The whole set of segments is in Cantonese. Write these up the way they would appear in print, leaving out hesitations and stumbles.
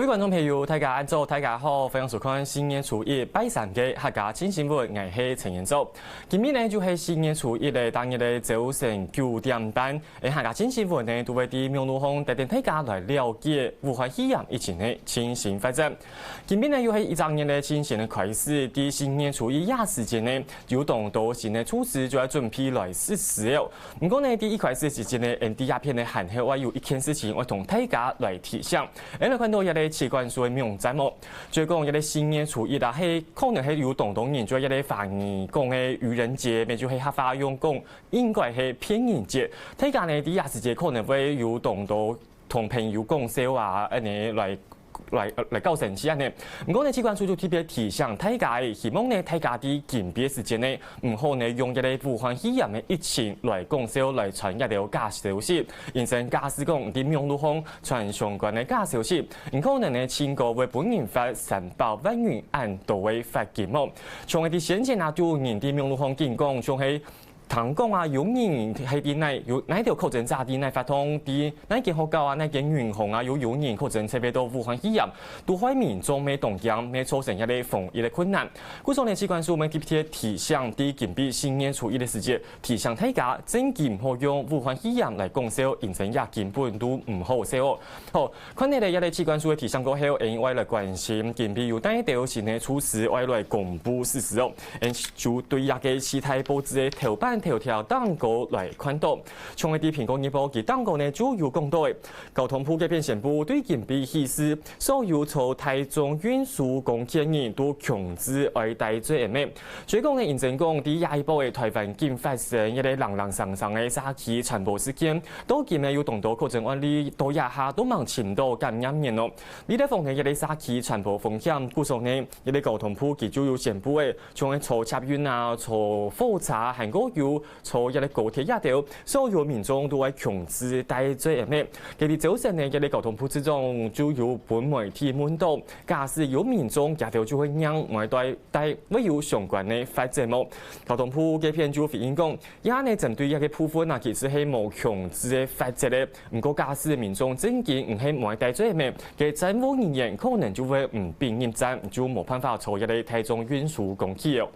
位观众朋友，大家大家好，欢迎收看新年初一拜三嘅客家新新闻，我是陈彦祖。今日呢就是新年初一嘅当日嘅早晨9点半，客家新新闻呢都会伫庙路巷带领大家来了解武汉肺炎疫情嘅情形发展。今日呢又系一整年嘅新鲜嘅开始，伫新年初一夜时间呢，有同多新嘅厨师就要准备来试食哦。不过呢，伫一开始之前呢，ND 鸦片嘅限后我有一件事情我同大家来提醒，来看到一个器官所嘅名节目，就讲一个新年初一啦，系可能系有同人做一个华语讲嘅愚人节，咪就系客家用讲应该系偏人节。大家呢，伫夜时节可能会有同朋友讲笑啊，安尼来搞成绩安尼。不过呢，器官处就特别提醒大家，希望呢大家伫近别时间呢，唔好呢用一个武汉肺炎嘅疫情来讲笑，来传一条假消息，形成假使讲伫庙路巷传相关嘅假消息，唔可能呢千个为本人发300万元按到位罚金哦。像喺啲先前啊，就人伫庙路巷见讲，像係。唐讲啊，有人喺啲内有哪条确诊炸啲内发通啲哪间学校啊，哪间员工啊，有人确诊特别到武汉肺炎，都害民众未动降，未造成一啲防疫嘅困难。故所呢，器官署咪特别提醒啲近比新年初一嘅时节，提醒大家真唔好用武汉肺炎嚟讲笑，形成也根本都唔好笑哦。好，看你哋一啲器官署嘅提醒过后，我来关心近比有哪一条新嘅措施，我来公布事实哦。就对一个其他报纸嘅头版。头条蛋糕来看到，从一啲苹果日报嘅蛋糕呢，主要讲到嘅交通部嘅片宣布对近比起司所有从台中运输公建人都强制爱戴罪人咩？所以讲呢，认真讲，啲廿一波嘅台湾竟发生一啲朗上嘅沙期传播事件，都見呢有同到確診案例到一下都望潛到感染面咯。呢啲方面一啲沙期傳播風險，故所呢一啲交通部佢主要宣布嘅，從坐捷運啊、坐火車、韓國有坐一啲高鐵一條，所有民眾都係強制戴罪人咩？佢哋早晨呢一啲交通部之中就有本媒體問到，假使有民眾一條就會讓唔戴會有相關嘅法節目。交通部嘅片就回應講，而家呢針對一個部分啊，其實係冇強制嘅法則咧。唔過假使民眾真見唔係冇戴罪咩，嘅政務人員可能就會唔並認真，就冇辦法坐一啲台中運輸公司哦。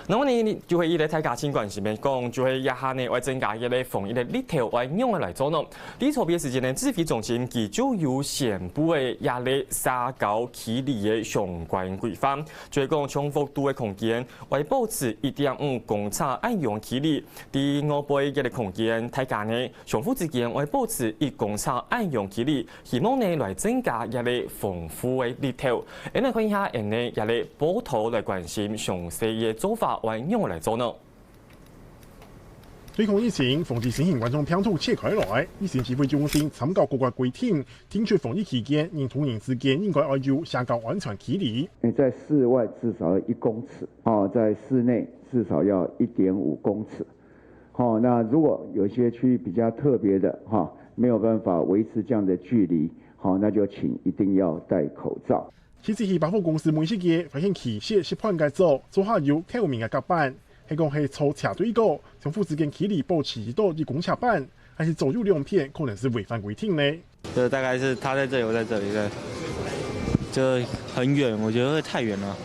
那麼呢，就係依個大家情關係面講，就係一下呢，我增加一個防疫嘅力頭，我用嚟做咯。啲錯別時間呢，指揮中心佢就有宣布嘅壓力沙高距離嘅相關規範，就係講重複度嘅空間，為保持1.5公尺按樣距離。啲外背嘅空間，大家呢相互之間為保持1公尺按樣距離，希望呢來增加一個豐富嘅力頭。咁嚟看一下，呢一個報道來關心詳細嘅做法。為用嚟做呢？對抗疫情，防治新型冠狀病毒切開來，疫情指揮中心參考國家規定，定出防疫期間人同人之間應該要有社交安全距離。你在室外至少要1公尺，在室內至少要1.5公尺。那如果有些區域比較特別的，沒有辦法維持這樣的距離，那就請一定要戴口罩。其實係百貨公司每時嘅發現器械是判改做下有透明嘅甲板，係講係從車隊個相互之間距離保持到1公尺半，還是左右兩片，可能是違反規定呢？就大概是他在這裡，我在這裡的，就很遠，我覺得會太遠了，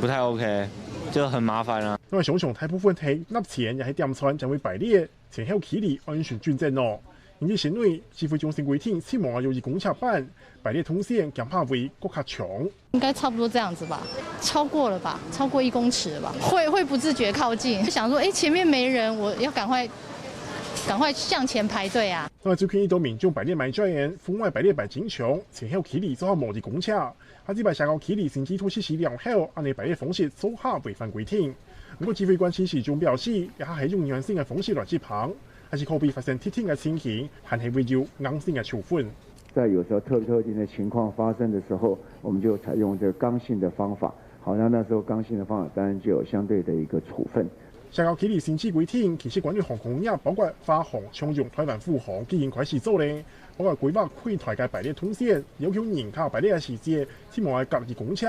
不太 OK， 就很麻煩啦。因為想大部分係納前也係點穿將會排列，前後距離安全均正咯。因此，省內指揮中心規定，起碼有1公尺半，排列通線減怕為更加長。應該差不多這樣子吧，超過了吧，超過1公尺了吧，會不自覺靠近，就想說，前面沒人，我要趕快向前排隊啊。那最近呢度民眾排列買專員，戶外排列排正常，前後距離做下冇1公尺，下只排社交距離甚至拖時良好，按你排列方式做下違反規定。不過指揮官時中表示，也係用軟性嘅方式來執行。還是可避發生特定的情形，還係會有硬性的處分。在有時候特定的情況發生的時候，我們就採用這個剛性的方法。好，那時候剛性的方法當然就有相對的一個處分。社交距離限制規定，其實關於航空業，包括發航、商用、台灣復航，已經開始做咧。包括規劃開台嘅排列通線，要求人靠排列嘅時節，起碼隔2公尺。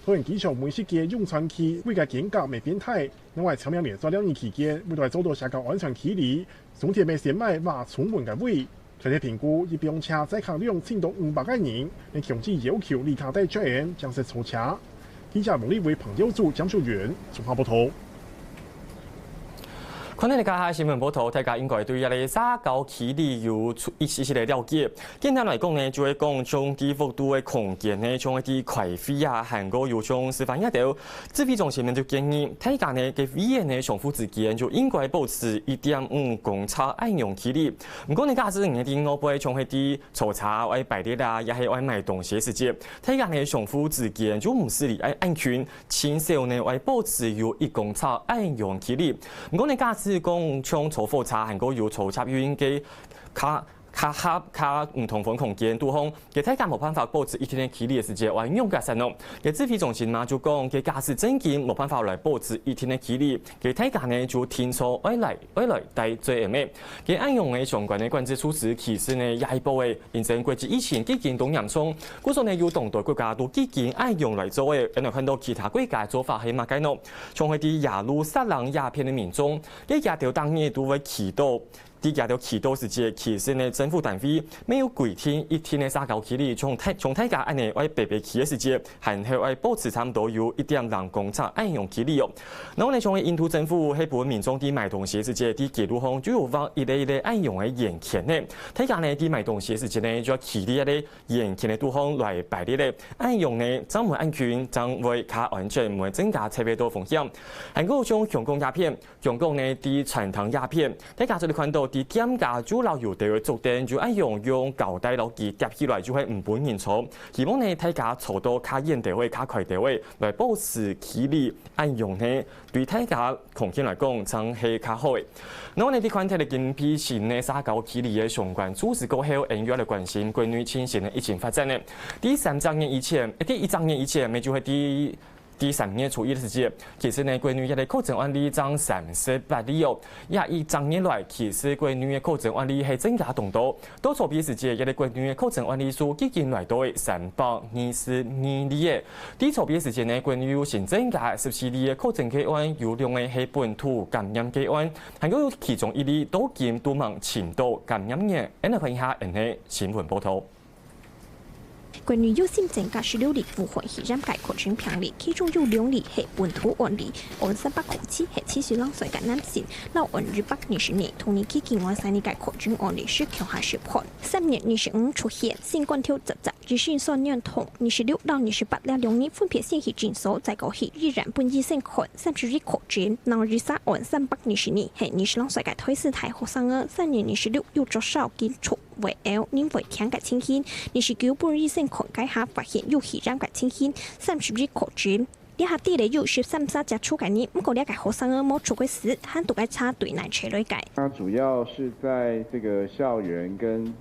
桃園機場每時嘅用餐區會嘅間隔未變態，另外參與連續2年期間，每度係做到社交安全距離，總體未先買或出門嘅位。在这评估，以兵车载客量超过500个人，来强制要求离开队职员将是出车。记者王立伟、彭耀祖、江秀元综合报道。看到家下新闻报道，大家应该对一个沙高起理有一些的了解。简单来讲呢，就会讲中低幅度的空间呢，将一啲快飞啊、韩国有将示范一条。指挥中心呢就建议，大家呢嘅飞员呢相互之间就应该保持1.5公尺安容距离。不过呢，假使你啲我不会从一啲嘈吵或排列啊，也系爱买东西时节，大家呢相互之间就唔是嚟安全，至少呢为保持有1公尺安容距离。不过呢，假使讲像坐火车，韩国有坐插运嘅卡唔同款空间都方，嘅大家冇办法保持一定的距离嘅时节，或用嘅时咯。嘅指挥中心嘛就讲，嘅驾驶证件冇办法来保持一定的距离，嘅大家呢就停车外来带最尾。嘅安用嘅相关嘅管制措施，其实呢也一步嘅，因正国际疫情基建都严重，故所呢有同多国家都基建安用来做嘅，因为看到其他国家做法係乜嘅咯，像係啲耶路撒冷鸦片嘅民众，嘅亞條當然都會祈禱。啲亞條祈禱時節，其實呢政府單位沒有規定一天嘅沙高距離，從大家安尼為白白企嘅時節，還係為保持差唔多有1.2公尺安用距離哦。然後呢，從印度政府喺部民眾啲買東西時節，啲記錄上就有放一類安用嘅眼鏡呢。大家呢啲買東西時節呢，就要企啲一啲眼鏡嘅地方來擺啲咧安用呢，將會安全，將會較安全，唔會增加特別多風險。韓國將香港鴉片，香港呢啲傳統鴉片，大家就會看到。啲店家主流有地嘅做店就按用膠帶攞佢夾起來，就係唔本人坐。希望呢大家坐到較遠地位、較快地位來保持距離，按用呢對大家空間來講真係較好嘅。然後呢啲款睇嚟見批前呢沙高距離嘅相關措施過後，應該嚟關心國內前線嘅疫情發展呢。第3年以前，第1年以前，咪就係第3年初1的時節，其實呢，國內一個確診案例漲38例哦。也以3年來，其實國內嘅確診案例係增加同多。到初邊時節，一個國內嘅確診案例數已經來到322例嘅。啲初邊時節呢，國內有新增加14例嘅確診個案，有2個係本土感染個案，還有其中1例都見都望前度感染嘅。嚟看一下人嘅新聞報道。國內有新增加16例武漢肺炎概確診病例，其中有2例係本土案例，按307係72歲嘅男性，老按220年，同年期境外3例概確診案例是強下血判。3月25出現新冠條雜雜，只是所認同26到28兩2日分別先係診所在過去依然本地生菌30日確診，然3按320年係22歲嘅推事台學生兒，3月26有咗少檢出。為 L 因為聽嘅情形，29本日生菌解下發現有肺炎嘅情形，30日確診。呢下啲嚟有13家接觸嘅人，不過呢個學生兒冇出過事，很多嘅插隊來車內解。它主要是在這個校園跟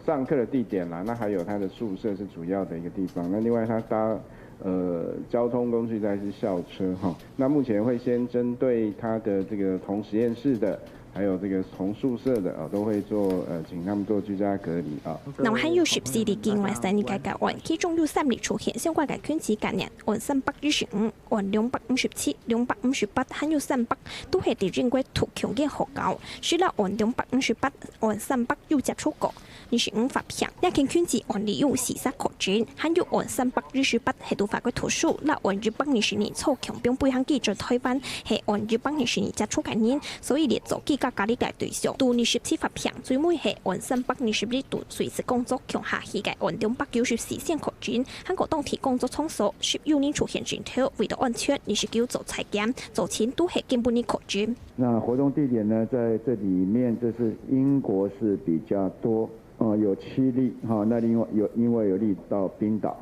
上課的地點啦，那還有它的宿舍是主要的一個地方。那另外它搭交通工具在是校車哈。那目前會先針對它的這個同實驗室的。還有這個同宿舍的都會做請他們做居家隔離啊。嗱，還有14例境外3例嘅個案，其中有3例出現相關嘅菌子感染，按325、按257、258，還有300都係地認為土強嘅學校，除了按258、按300有接觸過，25發片，呢件菌子案例有48確診，還有按328係都發過投訴，那按220年初強病背行記者台灣係按220年接觸嘅人，所以列做隔離嘅對象，到27發片，最尾係按320日度隨時工作強下去嘅按294先確診，韓國當地工作場所16年出現檢討，為了安全29做採檢，做前都係根本的確診。那活動地點呢，在這裡面，就是英國是比較多，有7例，那另外有例到冰島，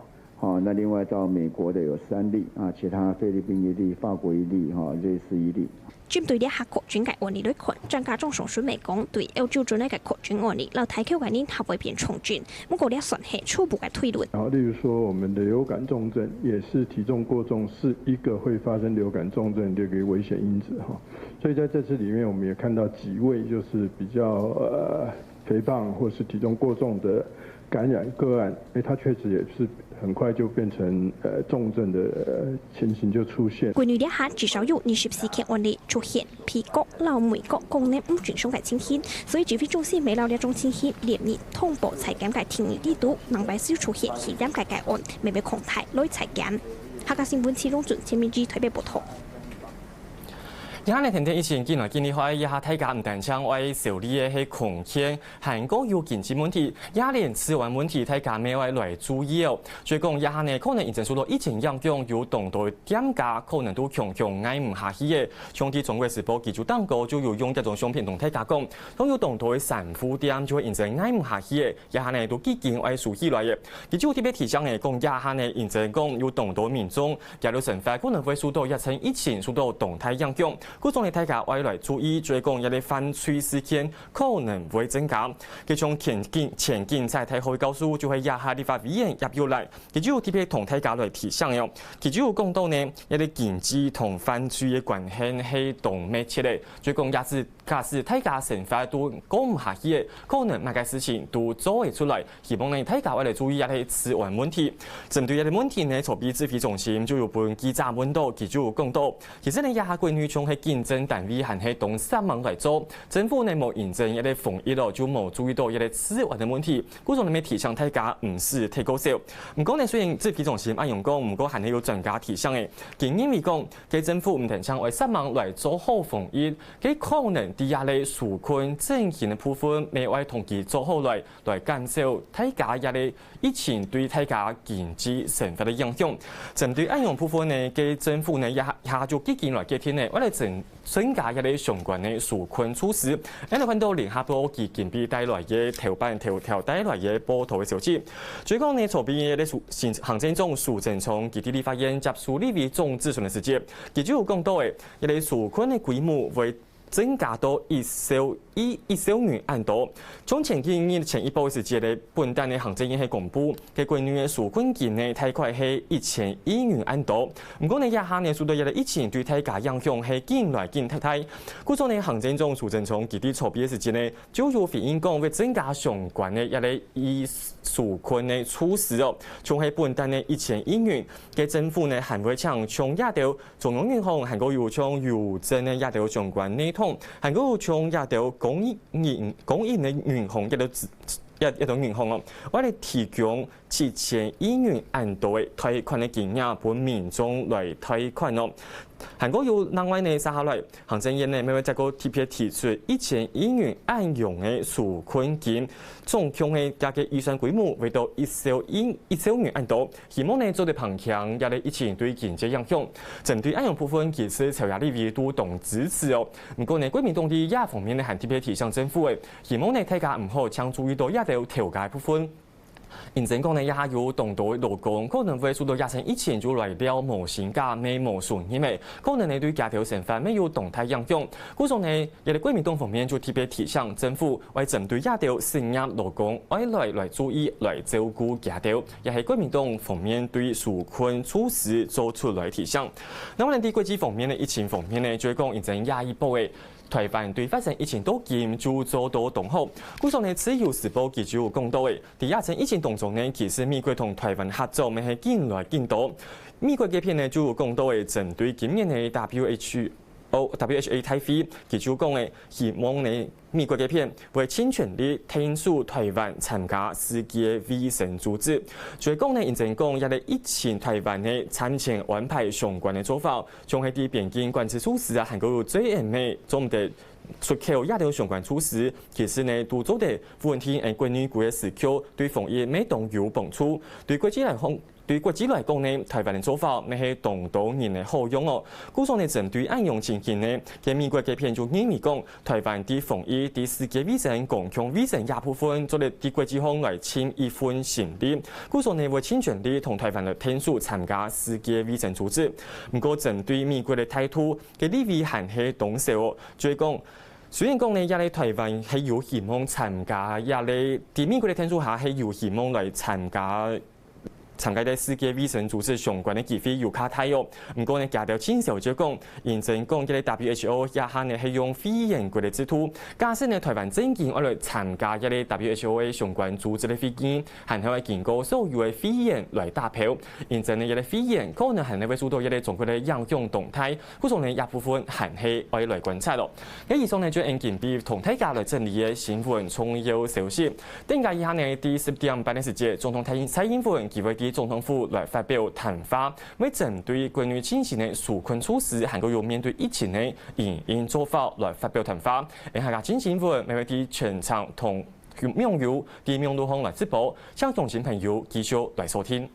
那另外到美國的有3例，其他菲律賓1例，法國1例，瑞士1例。針對呢下確診嘅案例來看，專家仲上水美講對歐洲準嘅確診案例，老睇佢嘅人合為變重症，不過呢算係初步嘅推論。然後例如說，我們的流感重症也是體重過重，是一個會發生流感重症的一個危險因子哈。所以在這次裡面，我們也看到幾位就是比較肥胖或是體重過重的感染个案，它确实也是很快就变成重症的情形就出现。过去2下至少有24件案例出现皮革、老美国功能唔正常嘅情形，所以指挥中心未留呢種情形，連日通報裁減嘅停議力度，能by少出現感染嘅個案，未被控態來裁減。客家新聞陳榮俊、前面至台北報道。而家呢天天疫情近來見你開，一下睇家唔單槍為受理嘅係空間，韓國有經濟問題，也連治安問題睇家咩為來注意哦。所以講一下呢可能現陣受到疫情影響，有當地店家可能都強捱唔下去嘅。像啲中國時報記者當個就要用一種相片同睇家講，當有當地嘅散戶店就會現陣捱唔下去嘅，一下呢都幾件為數起來嘅。記者特別提醒呢講，一下呢現陣講有當地民眾也有成法可能會受到一層疫情受到動態影響。故種嘅大家要來注意，最講一啲犯罪事件可能會增加。佢從前景在太後告訴，就係亞下立法委員入要來，佢就特別同大家來提醒嘅。佢就講到呢，一啲經濟同犯罪嘅關係係同密切嘅。最講假使大家成法都講唔下去嘅，可能乜嘅事情都做會出來。希望呢大家要來注意一啲治安問題。針對一啲問題呢，籌備指揮中心就有本記者問到，佢就講到，其實呢亞下關於從係競爭單位還係同3網來做，政府呢冇認真一啲防疫咯，就冇注意到一啲治安嘅問題。嗰種呢提倡大家唔是太高效。唔過呢，雖然指揮中心按用講，唔過還係有專家提倡嘅。佢因為講，佢政府唔提倡為3網來做好防疫，佢可能啲壓力紓困政權嘅部分，未為同佢做好來減少大家壓力，疫情對大家經濟生活嘅影響。針對按用部分呢，佢政府呢下就幾件來幾天呢，為了增加一啲相關嘅紓困措施，喺度看到聯合國基金會帶來嘅頭條帶來嘅報道嘅消息。最講呢，籌備嘅行政長蘇貞昌佢哋立法院接受立委總質詢嘅時節，佢就有講到嘅一啲紓困嘅規模會增加到1兆元按多。從前一波時節咧，本單嘅行政院係公布，嘅關於嘅紓困金呢，大概係1000億元按多。唔過呢，一下呢，受到一啲疫情對大家影響係見來見太大。故此呢，行政長蘇貞昌佢哋籌備嘅時節呢，就有回應講會增加相關嘅一啲紓困嘅措施哦。從係本單嘅1000億元，嘅政府呢，還會搶亞條中央銀行，還有搶郵政嘅亞條相關呢。韓國從亞條公益嘅銀行一種銀行哦，我哋提供7000億元按度嘅貸款嘅金額，俾民眾來貸款哦。韓國有另外呢，下來行政院呢，每位這個特別提出1000億元按用嘅紓困金，總共嘅價嘅預算規模為到1兆元按度，希望呢做啲膨脹，也嚟疫情對經濟影響。針對按用部分，其實朝野立委都同支持哦。不過呢，國民黨啲亞方面呢，係特別提醒政府嘅，希望呢大家唔好搶注意到亞條調解部分。認真講呢，也有當地勞工可能會受到疫情以前就來了無薪假、未無損因為可能呢對家庭生活沒有動態影響。故種呢，有啲國民黨方面就特別提醒政府，為針對亞條失業勞工，來注意來照顧家庭，也係國民黨方面對紓困措施做出來提醒。那我哋啲國際方面呢，疫情方面呢，就講認真亞一波嘅。台灣對發生疫情都嚴就做到同好，故所呢自由時報記者有講到嘅，第一場疫情當中呢，其實美國同台灣合作咪係見來見到，美國嘅片呢就有講到嘅，針對今年嘅 WHA 大會，記者講嘅，希望呢美國嘅片會盡全力聽取台灣參加世界衛生組織。所以講呢，認真講，一啲疫情台灣嘅餐前安排相關嘅做法，像係啲邊境管制措施啊，還有最嚴嘅總的出口亞條相關措施，其實呢都做得問題係關於佢嘅時效，對防疫每當有幫助，對國際來講。對國際來講呢，台灣嘅做法咪係當到人嘅好用哦。故所呢，針對按用情形呢，嘅美國嘅片就認為講，台灣啲防疫、啲世界衛生、共享衛生也部分，做嚟啲國際上來盡一份心力。故所呢，會盡全力同台灣來聽數參加世界衛生組織。不過針對美國嘅態度，嘅立委還係動手哦，就係講。雖然講呢，亞嚟台灣係有希望參加，亞嚟啲美國嘅聽數下係有希望來參加。参加的世界卫生组织相关的机会有卡太哦。不过呢，加条清小就讲，认真讲，这个 WHO 也下呢係用肺炎国的制度，加上呢台湾正經我來參加這個 WHO 的相關組織的會議，還係會經過所有的肺炎來打票。認真呢，這個肺炎可能係會受到這個中國的影響動態，故種呢一部分還係可以來觀察咯。以上呢就引見比同大家來整理嘅新聞重要消息。等下以下呢第10點半的時間，總統蔡英文佢會喺總統府來發表談話，為針對關於近期呢紓困措施，還有面對疫情呢因應做法來發表談話。而下個新新聞，每位啲全場同網友啲網絡上來直播，向眾親朋友繼續來收聽。